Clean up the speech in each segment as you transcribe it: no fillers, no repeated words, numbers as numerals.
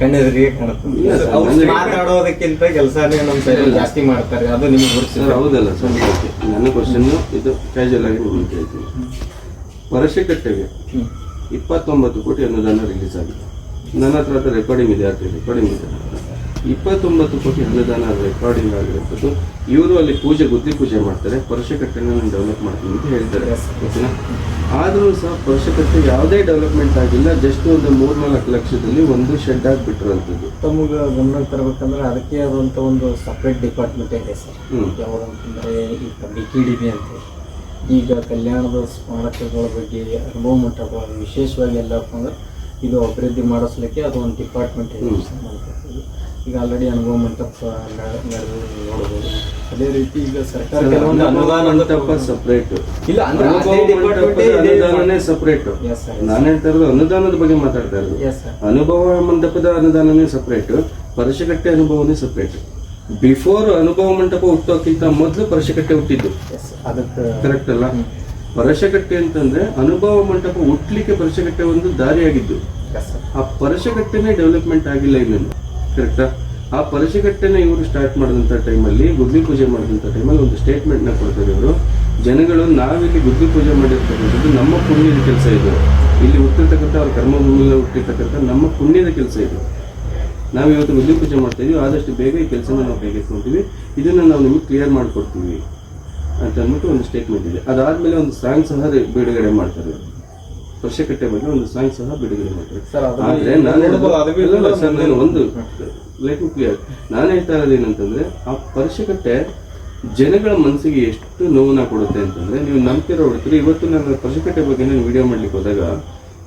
ಕಣ್ಣೆದುರಿಗೆ ಕಾಣುತ್ತೆ. ಮಾತಾಡೋದಕ್ಕಿಂತ ಕೆಲಸನೇ ನಮ್ಮ ಸೈಡ್ ಜಾಸ್ತಿ ಮಾಡ್ತಾರೆ, ಅದು ನಿಮ್ಗೆ ಗೊತ್ತಿಲ್ಲ. ಹೌದಲ್ಲ ಸರ್, ನನ್ನ ಕ್ವಶನ್ ಇದು ಕ್ಯಾಶುಯಲ್ ಆಗಿ ನಿಮ್ಗೆ ಕೇಳ್ತೀನಿ. ವರ್ಷಕಟ್ಟೆಗೆ 29 ಕೋಟಿ ಅನುದಾನ ರಿಲೀಸ್ ಆಗಿದೆ. ನನ್ನ ಹತ್ರ ಅದು ರೆಕಾರ್ಡಿಂಗ್ ಇದೆ, ರೆಕಾರ್ಡಿಂಗ್ ಇದೆ. 29 ಕೋಟಿ ಅನುದಾನ ರೆಕಾರ್ಡಿಂಗ್ ಆಗಿರುತ್ತದೆ. ಇವರು ಅಲ್ಲಿ ಗುದ್ದಿ ಪೂಜೆ ಮಾಡ್ತಾರೆ, ವರ್ಷಕಟ್ಟೆನ ನಾನು ಡೆವಲಪ್ ಮಾಡ್ತೀನಿ ಅಂತ ಹೇಳ್ತಾರೆ, ಓಕೆನಾ? ಆದರೂ ಸಹ ವರ್ಷಕಟ್ಟೆ ಯಾವುದೇ ಡೆವಲಪ್ಮೆಂಟ್ ಆಗಿಲ್ಲ. ಜಸ್ಟ್ ಒಂದು 3-4 ಲಕ್ಷದಲ್ಲಿ ಒಂದು ಶೆಡ್ ಆಗಿಬಿಟ್ಟಿರೋಂಥದ್ದು. ತಮಗೆ ಗಮನ ತರಬೇಕಂದ್ರೆ ಅದಕ್ಕೆ ಆದಂಥ ಒಂದು ಸಪ್ರೇಟ್ ಡಿಪಾರ್ಟ್ಮೆಂಟ್ ಇದೆ ಸರ್. ಯಾವುದಂತಂದರೆ ಈಗ BKDB ಅಂತ, ಈಗ ಕಲ್ಯಾಣದ ಸ್ಮಾರಕಗಳ ಬಗ್ಗೆ ಅನುಭವ ಮಂಟಪಗಳು ವಿಶೇಷವಾಗಿ ಎಲ್ಲಪ್ಪ ಅಂದ್ರೆ ಇದು ಅಭಿವೃದ್ಧಿ ಮಾಡಿಸ್ಲಿಕ್ಕೆ ಅದು ಒಂದು ಡಿಪಾರ್ಟ್ಮೆಂಟ್ ಇದೆ. ಈಗ ಆಲ್ರೆಡಿ ಅನುಭವ ಮಂಟಪ ನಡೆದು ನೋಡ್ಬೋದು. ಅದೇ ರೀತಿ ಈಗ ಸರ್ಕಾರ ಕೆಲವೊಂದು ಅನುದಾನ ಮಂಟಪ ಸಪ್ರೇಟ್ ಇಲ್ಲ, ಅನುದಾನನೇ ಸಪ್ರೇಟ್. ನಾನು ಹೇಳ್ತಾ ಇರೋದು ಅನುದಾನದ ಬಗ್ಗೆ ಮಾತಾಡ್ತಾ ಇರೋದು. ಅನುಭವ ಮಂಟಪದ ಅನುದಾನನೇ ಸಪ್ರೇಟ್, ಪರಶಕಟ್ಟೆ ಅನುಭವನೇ ಸಪ್ರೇಟ್. ಬಿಫೋರ್ ಅನುಭವ ಮಂಟಪ ಹುಟ್ಟೋಕ್ಕಿಂತ ಮೊದಲು ಪರಶಕಟ್ಟೆ ಹುಟ್ಟಿದ್ದು, ಅದಕ್ಕೆ ಕರೆಕ್ಟ್ ಅಲ್ಲ? ಪರಶಕಟ್ಟೆ ಅಂತಂದ್ರೆ ಅನುಭವ ಮಂಟಪ ಹುಟ್ಲಿಕ್ಕೆ ಪರಶಕಟ್ಟೆ ಒಂದು ದಾರಿಯಾಗಿದ್ದು. ಆ ಪರಶಕಟ್ಟೆನೇ ಡೆವಲಪ್ಮೆಂಟ್ ಆಗಿಲ್ಲ ಇನ್ನೊಂದು, ಕರೆಕ್ಟಾ? ಆ ಪರಶಕಟ್ಟೆನ ಇವರು ಸ್ಟಾರ್ಟ್ ಮಾಡಿದಂಥ ಟೈಮಲ್ಲಿ, ಗುದ್ಲಿ ಪೂಜೆ ಮಾಡಿದಂಥ ಟೈಮಲ್ಲಿ ಒಂದು ಸ್ಟೇಟ್ಮೆಂಟ್ನ ಕೊಡ್ತಾರೆ ಇವರು. ಜನಗಳು ನಾವಿಲ್ಲಿ ಗುದ್ಲಿ ಪೂಜೆ ಮಾಡಿರ್ತಕ್ಕಂಥದ್ದು ನಮ್ಮ ಪುಣ್ಯದ ಕೆಲಸ ಇದು, ಇಲ್ಲಿ ಹುಟ್ಟಿರ್ತಕ್ಕಂಥ ಅವ್ರ ಕರ್ಮಭೂಮಿಯಲ್ಲಿ ಹುಟ್ಟಿರ್ತಕ್ಕಂಥ ನಮ್ಮ ಪುಣ್ಯದ ಕೆಲಸ ಇದು. ನಾವು ಇವತ್ತು ಗುದ್ಲಿ ಪೂಜೆ ಮಾಡ್ತಾ ಇದೀವಿ, ಆದಷ್ಟು ಬೇಗ ಈ ಕೆಲಸನ ನಾವು ಕೈಗೆತ್ಕೊಳ್ತೀವಿ, ಇದನ್ನು ನಾವು ನಿಮಗೆ ಕ್ಲಿಯರ್ ಮಾಡಿಕೊಡ್ತೀವಿ ಅಂತ ಅಂದ್ಬಿಟ್ಟು ಒಂದು ಸ್ಟೇಟ್ಮೆಂಟ್ ಇದೆ. ಅದಾದ್ಮೇಲೆ ಒಂದು ಸಾಂಗ್ ಸಹ ಬಿಡುಗಡೆ ಮಾಡ್ತಾರೆ, ವರ್ಷಕಟ್ಟೆ ಬಗ್ಗೆ ಒಂದು ಸಾಂಗ್ ಸಹ ಬಿಡುಗಡೆ ಮಾಡ್ತಾರೆ. ಆದ್ರೆ ನಾನು ಒಂದು ಲೆಟ್ ಮಿ ಕ್ಲಿಯರ್, ನಾನು ಹೇಳ್ತಾ ಇರೋದು ಏನಂತಂದ್ರೆ, ಆ ವರ್ಷಕಟ್ಟೆ ಜನಗಳ ಮನಸ್ಸಿಗೆ ಎಷ್ಟು ನೋವನ್ನ ಕೊಡುತ್ತೆ ಅಂತಂದ್ರೆ, ನೀವು ನಂಬ್ತಿರೋ ಹೊಡ್ತೀರಿ. ಇವತ್ತು ನಾನು ವರ್ಷಕಟ್ಟೆ ಬಗ್ಗೆ ನಾನು ವಿಡಿಯೋ ಮಾಡ್ಲಿಕ್ಕೆ ಹೋದಾಗ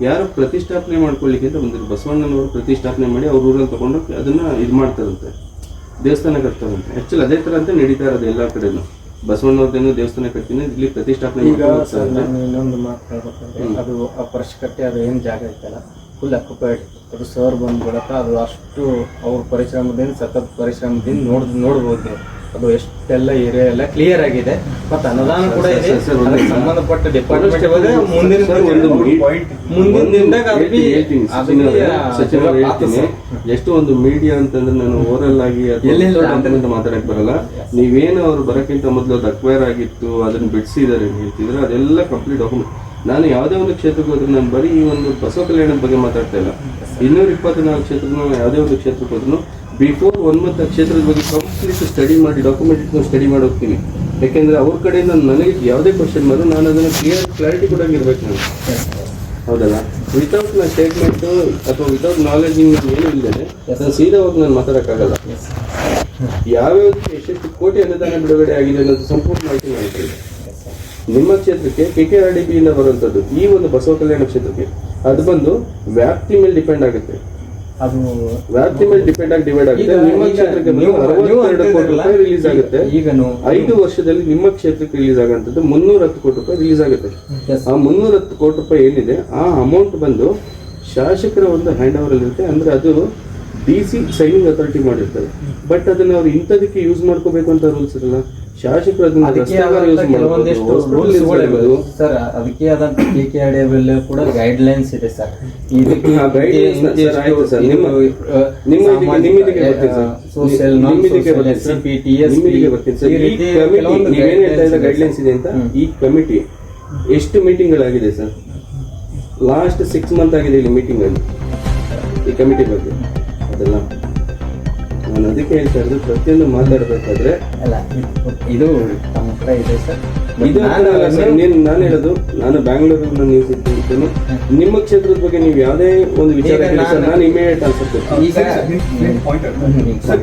ಯಾರು ಪ್ರತಿಷ್ಠಾಪನೆ ಮಾಡ್ಕೊಳ್ಳಿಕ್ಕೆ ಅಂತ ಬಂದಿದ್ರು, ಬಸವಣ್ಣನವರು ಪ್ರತಿಷ್ಠಾಪನೆ ಮಾಡಿ ಅವ್ರ ಊರಲ್ಲಿ ತಗೊಂಡು ಅದನ್ನ ಇದು ಮಾಡ್ತಾರಂತೆ, ದೇವಸ್ಥಾನ ಕಟ್ತಾರಂತೆ. ಆಕ್ಚುಲಿ ಅದೇ ತರ ಅಂತ ನಡೀತಾ ಇರೋದು ಎಲ್ಲಾ ಕಡೆನೂ. ಬಸವಣ್ಣವ್ರದ್ದೇನು ದೇವಸ್ಥಾನ ಕಟ್ತೀನಿ, ಇಲ್ಲಿ ಪ್ರತಿಷ್ಠಾಪನೆ. ಇನ್ನೊಂದು ಮಾತು ಹೇಳ್ಬೇಕಂದ್ರೆ, ಅದು ಆ ಪರಶಕಟ್ಟೆ ಅದು ಏನು ಜಾಗ ಐತಲ್ಲ ಫುಲ್ ಅಕ್ಯುಪೈಡ್. ಅದು ಸರ್ ಬಂದ್ಬಿಡತ್ತ, ಅದು ಅಷ್ಟು ಅವ್ರ ಪರಿಶ್ರಮದಿಂದ, ಸತತ ಪರಿಶ್ರಮದಿಂದ ನೋಡ್ಬೋದು ನೀವು. ಅದು ಎಷ್ಟೆಲ್ಲ ಏರಿಯಾ ಎಲ್ಲ ಕ್ಲಿಯರ್ ಆಗಿದೆ. ಮತ್ತೆ ಅನುದಾನ ಕೂಡ ಇದೆ, ಸಂಬಂಧಪಟ್ಟ ಡಿಪಾರ್ಟ್ಮೆಂಟ್ ಎಷ್ಟು ಒಂದು ಮೀಡಿಯಾ ಅಂತಂದ್ರೆ, ನಾನು ಓರಲ್ ಆಗಿ ಅಂತ ಮಾತಾಡಕ್ ಬರಲ್ಲ. ನೀವೇನು ಅವ್ರು ಬರೋಕ್ಕಿಂತ ಮೊದಲು ಅದು ಅಕ್ವೈರ್ ಆಗಿತ್ತು, ಅದನ್ನ ಬಿಡಿಸಿದಾರೆ ಹೇಳ್ತಿದ್ರೆ, ಅದೆಲ್ಲ ಕಂಪ್ಲೀಟ್ ಡಾಕ್ಯುಮೆಂಟ್. ನಾನು ಯಾವುದೇ ಒಂದು ಕ್ಷೇತ್ರಕ್ಕೆ ಹೋದ್ರೆ, ನಾನು ಬರೀ ಈ ಒಂದು ಬಸವ ಕಲ್ಯಾಣದ ಬಗ್ಗೆ ಮಾತಾಡ್ತಾ ಇಲ್ಲ. 224 ಕ್ಷೇತ್ರಗಳು, ಯಾವುದೇ ಒಂದು ಕ್ಷೇತ್ರಕ್ಕೆ ಹೋದ್ರು ಬಿಫೋರ್ 1 ಕ್ಷೇತ್ರದ ಬಗ್ಗೆ ಕಂಪ್ಲೀಟ್ ಸ್ಟಡಿ ಮಾಡಿ, ಡಾಕ್ಯುಮೆಂಟ್ ಸ್ಟಡಿ ಮಾಡಿ ಹೋಗ್ತೀನಿ. ಯಾಕೆಂದ್ರೆ ಅವ್ರ ಕಡೆಯಿಂದ ನನಗೆ ಯಾವುದೇ ಕ್ವಶನ್ ಬಂದ್ರು ನಾನು ಅದನ್ನ ಕ್ಲಾರಿಟಿ ಕೂಡ ಇರ್ಬೇಕು ನಾನು, ಹೌದಲ್ಲ? ವಿತೌಟ್ ನನ್ನ ಸ್ಟೇಟ್ಮೆಂಟ್ ಅಥವಾ ವಿತೌಟ್ ನಾಲೆಜ್ ಏನು ಇಲ್ಲದೆ ನಾನು ಸೀದಾ ಹೋಗಿ ನಾನು ಮಾತಾಡೋಕ್ಕಾಗಲ್ಲ. ಯಾವ್ಯಾವ್ದಕ್ಕೆ ಎಷ್ಟು ಕೋಟಿ ಅನುದಾನ ಬಿಡುಗಡೆ ಆಗಿದೆ ಅನ್ನೋದು ಸಂಪೂರ್ಣ ಮಾಹಿತಿ ಮಾಡ್ತೀವಿ. ನಿಮ್ಮ ಕ್ಷೇತ್ರಕ್ಕೆ KKRDB ಇಂದ ಬರುವಂತದ್ದು ಈ ಒಂದು ಬಸವ ಕಲ್ಯಾಣ ಕ್ಷೇತ್ರಕ್ಕೆ ಅದು ಬಂದು ವ್ಯಾಪ್ತಿ ಮೇಲೆ ಡಿಪೆಂಡ್ ಆಗುತ್ತೆ. ಅದು ವ್ಯಾಪ್ತಿ ಮೇಲೆ ಡಿಪೆಂಡ್ ಆಗಿ ಡಿವೈಡ್ ಆಗುತ್ತೆ. ನಿಮ್ಮ ಕ್ಷೇತ್ರಕ್ಕೆ 62 ಕೋಟಿ ರೂಪಾಯಿ ರಿಲೀಸ್ ಆಗುತ್ತೆ. ಈಗ 5 ವರ್ಷದಲ್ಲಿ ನಿಮ್ಮ ಕ್ಷೇತ್ರಕ್ಕೆ ರಿಲೀಸ್ ಆಗುವಂತದ್ದು 310 ಕೋಟಿ ರೂಪಾಯಿ ರಿಲೀಸ್ ಆಗುತ್ತೆ. ಆ 310 ಕೋಟಿ ರೂಪಾಯಿ ಏನಿದೆ, ಆ ಅಮೌಂಟ್ ಬಂದು ಶಾಸಕರ ಒಂದು ಹ್ಯಾಂಡ್ ಓವರ್ ಅಲ್ಲಿ ಇರುತ್ತೆ. ಅಂದ್ರೆ ಅದು DC ಸೈನಿಂಗ್ ಅಥಾರಿಟಿ ಮಾಡಿರ್ತಾರೆ. ಬಟ್ ಅದನ್ನ ಅವ್ರು ಇಂಥದಕ್ಕೆ ಯೂಸ್ ಮಾಡ್ಕೋಬೇಕು ಅಂತ ರೂಲ್ಸ್ ಇರಲ್ಲ. ಶಾಸಕರು ಅದನ್ನ ಅದಕ್ಕೆ ಆದಂತ KKRDB ಕೂಡ ಗೈಡ್ ಲೈನ್ಸ್ ಇದೆ ಸರ್. ಗೈಡ್ಲೈನ್ಸ್ ಇದೆ ಅಂತ. ಈ ಕಮಿಟಿ ಎಷ್ಟು ಮೀಟಿಂಗ್ಗಳಾಗಿದೆ ಸರ್? ಲಾಸ್ಟ್ 6 ಮಂತ್ ಆಗಿದೆ ಇಲ್ಲಿ ಮೀಟಿಂಗ್ ಅಲ್ಲಿ ಈ ಕಮಿಟಿ ಬಗ್ಗೆ. ಅದೆಲ್ಲ ನಾನು ಅದಕ್ಕೆ ಹೇಳ್ತಾ ಇರೋದು, ಪ್ರತಿಯೊಂದು ಮಾತಾಡಬೇಕಾದ್ರೆ ಇದು ನಮ್ಮ ಹತ್ರ ಇದೆ ಸರ್. ಇದು ನಾನು ಹೇಳೋದು, ನಾನು ಬ್ಯಾಂಗ್ಳೂರಲ್ಲಿ ನ್ಯೂಸ್ ಇಟ್ಟಿದ್ದೇನೆ. ನಿಮ್ಮ ಕ್ಷೇತ್ರದ ಬಗ್ಗೆ ನೀವು ಯಾವುದೇ ಒಂದು ವಿಚಾರ ನಾನು ಇಮಿಡಿಯೇಟ್ ಆನ್ಸರ್ ಕೊಡ್ತೀನಿ.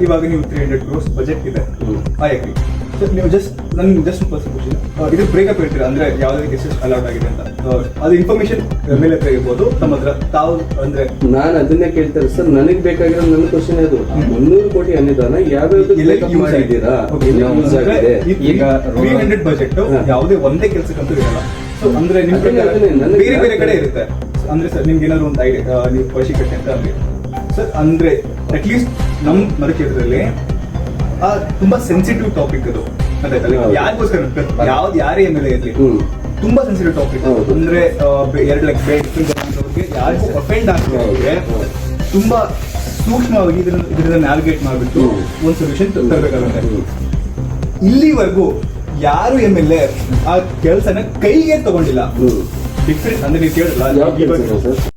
ಇವಾಗ ನೀವು 300 crores ಬಜೆಟ್ ಇದೆ, ನೀವು ಜಸ್ಟ್ ಇದು ಬ್ರೇಕಪ್ ಹೇಳ್ತೀರಾ ಅಂದ್ರೆ ಯಾವ್ದಾದ್ರು ಎಷ್ಟು ಅಲೌಟ್ ಆಗಿದೆ ಅಂತ, ಅದು ಇನ್ಫಾರ್ಮೇಶನ್ ಮೇಲೆ ಇರ್ಬೋದು ನಮ್ಮ ಹತ್ರ. ತಾವು ಅಂದ್ರೆ ನಾನು ಅದನ್ನೇ ಕೇಳ್ತಾರೆ ಸರ್. ನನಗೆ ಬೇಕಾಗಿರೋ ನನ್ನ ಕ್ವಶನ್ ಅದು 300 ಕೋಟಿ ಅನುದಾನ ಯಾವ್ಯಾವ ಮಾಡಿದ್ದೀರಾ? ಈಗ 300 ಬಜೆಟ್ ಯಾವುದೇ ಒಂದೇ ಕೆಲಸಕ್ಕಂತೂ ಇರಲ್ಲ. ಸೊ ಅಂದ್ರೆ ನಿಮ್ಗೆ ಬೇರೆ ಬೇರೆ ಕಡೆ ಇರುತ್ತೆ. ಅಂದ್ರೆ ಸರ್ ನಿಮ್ಗೆ ಏನಾದ್ರು ಒಂದು ಐಡಿಯಾ, ನೀವು ಪರಿಶೀಕರಣೆ ಅಂತ ಅಂದ್ರೆ ಸರ್, ಅಂದ್ರೆ ಅಟ್ಲೀಸ್ಟ್ ನಮ್ಮ ಮರುಕ್ಷೇತ್ರದಲ್ಲಿ ತುಂಬಾ ಸೆನ್ಸಿಟಿವ್ ಟಾಪಿಕ್ ಅದು. ಯಾರಿಗೋಸ್ಕರ ಯಾವ್ದು ಯಾರೇ ಮೇಲೆ ಇರ್ಲಿ, ತುಂಬಾ ಸೆನ್ಸಿಟಿವ್ ಟಾಪಿಕ್. ಅಂದ್ರೆ 2 ಲಕ್ಷ ಯಾರಿಗೂ ಅಫೆಂಡ್ ಆಗ್ತಿರೋರಿಗೆ ತುಂಬಾ ಸೂಕ್ಷ್ಮವಾಗಿ ಇದನ್ನ ನ್ಯಾವಿಗೇಟ್ ಮಾಡಿಬಿಟ್ಟು ಒಂದು ಸೊಲ್ಯೂಷನ್ ತರಬೇಕಾಗುತ್ತೆ. ಇಲ್ಲಿವರೆಗೂ ಯಾರು MLA ಆ ಕೆಲಸನ ಕೈಗೆ ತಗೊಂಡಿಲ್ಲ. ಡಿಫ್ರೆಂಟ್ ಅಂದ್ರೆ ನೀವು ಕೇಳಿಲ್ಲ.